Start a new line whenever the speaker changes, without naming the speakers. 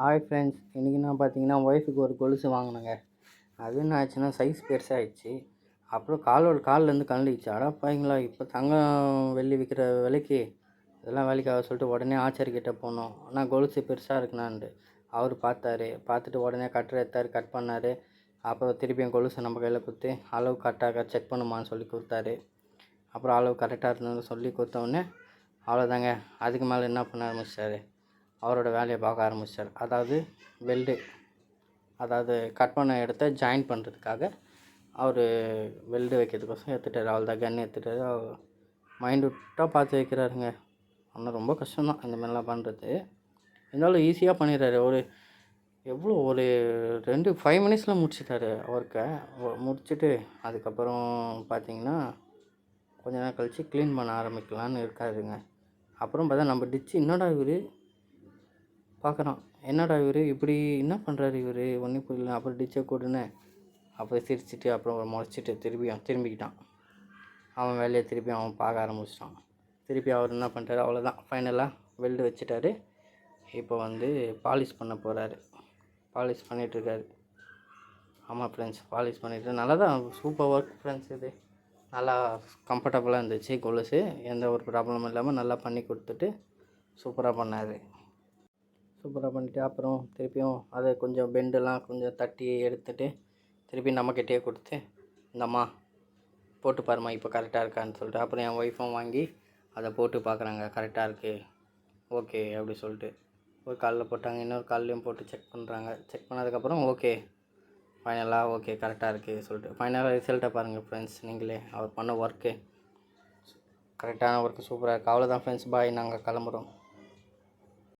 Hi friends, இன்றைக்கி நான் பார்த்தீங்கன்னா ஒய்ஃபுக்கு ஒரு கொலுசு வாங்கினேங்க. அது என்ன ஆச்சுன்னா சைஸ் பெருசாகிடுச்சு. அப்புறம் கால்லேருந்து கழண்டிடுச்சு. அடப்பாவிங்களா, இப்போ தங்கம் வெள்ளி விற்கிற விலைக்கு இதெல்லாம் வேலைக்காக சொல்லிட்டு உடனே ஆச்சாரிக்கிட்ட போனோம். ஆனால் கொலுசு பெருசாக இருக்குண்ணான்ட்டு அவர் பார்த்தாரு. பார்த்துட்டு உடனே கட்டர் எடுத்தார், கட் பண்ணார். அப்புறம் திருப்பியும் கொலுசை நம்ம கையில் கொடுத்து அளவு கரெக்டாக செக் பண்ணுமான்னு சொல்லி கொடுத்தாரு. அப்புறம் அளவு கரெக்டாக இருந்ததுன்னு சொல்லி கொடுத்தோடனே அவ்வளோதாங்க. அதுக்கு மேலே என்ன பண்ண ஆரம்பிச்சிட்டாரு, அவரோட வேலையை பார்க்க ஆரம்பித்தார். அதாவது கட் பண்ண இடத்த ஜாயின் பண்ணுறதுக்காக அவர் வெல்டு வைக்கிறதுக்கோசம் எடுத்துட்டார். அவ்வளோதான், கன் எடுத்துட்டார். மைண்ட்விட்டாக பார்த்து வைக்கிறாருங்க. ஆனால் ரொம்ப கஷ்டம்தான் இந்த மாதிரிலாம் பண்ணுறது. இருந்தாலும் ஈஸியாக பண்ணிடுறாரு. ஒரு 5 மினிட்ஸில் முடிச்சிட்டாரு ஒர்க்கை. முடிச்சுட்டு அதுக்கப்புறம் பார்த்திங்கன்னா கொஞ்ச நேரம் கழித்து க்ளீன் பண்ண ஆரம்பிக்கலான்னு இருக்காருங்க. அப்புறம் பார்த்தா நம்ம டிச்சு என்னடா இவர் பார்க்குறான், என்னடா இவர் இப்படி என்ன பண்ணுறாரு இவர், ஒன்றும் புரியல. அப்புறம் டிச்சை கூட்டுன்னு அப்புறம் சிரிச்சிட்டு அப்புறம் முறைச்சிட்டு திரும்பிக்கிட்டான். அவன் வேலையை திருப்பி அவன் பார்க்க ஆரம்பிச்சிட்டான். திருப்பி அவர் என்ன பண்ணுறாரு, அவ்வளோதான், ஃபைனலாக வெல்டு வச்சுட்டாரு. இப்போ பாலிஷ் பண்ண போகிறாரு. பாலிஷ் பண்ணிகிட்ருக்காரு. ஆமாம் ஃப்ரெண்ட்ஸ், பாலிஷ் பண்ணிவிட்டு நல்லா தான், சூப்பர் ஒர்க் ஃப்ரெண்ட்ஸ். இது நல்லா கம்ஃபர்டபுளாக இருந்துச்சு. கொலுசு எந்த ஒரு ப்ராப்ளமும் இல்லாமல் நல்லா பண்ணி கொடுத்துட்டு சூப்பராக பண்ணார். சூப்பராக பண்ணிவிட்டு அப்புறம் திருப்பியும் அதை கொஞ்சம் பெண்டெல்லாம் கொஞ்சம் தட்டி எடுத்துகிட்டு திருப்பி நம்மக்கிட்டே கொடுத்து, இந்தம்மா போட்டு பாரும்மா இப்போ கரெக்டாக இருக்கான்னு சொல்லிட்டு அப்புறம் என் ஒய்ஃபும் வாங்கி அதை போட்டு பார்க்குறாங்க. கரெக்டாக இருக்குது, ஓகே அப்படி சொல்லிட்டு ஒரு காலில் போட்டாங்க, இன்னொரு கால்லையும் போட்டு செக் பண்ணுறாங்க. செக் பண்ணதுக்கப்புறம் ஓகே, ஃபைனலாக ஓகே கரெக்டாக இருக்குது சொல்லிட்டு ஃபைனலாக ரிசல்ட்டை பாருங்கள் ஃப்ரெண்ட்ஸ். நீங்களே அவர் பண்ண ஒர்க்கு கரெக்டான ஒர்க்கு சூப்பராக இருக்குது. அவ்வளோதான் ஃப்ரெண்ட்ஸ், பாய், நாங்கள் கிளம்புறோம்.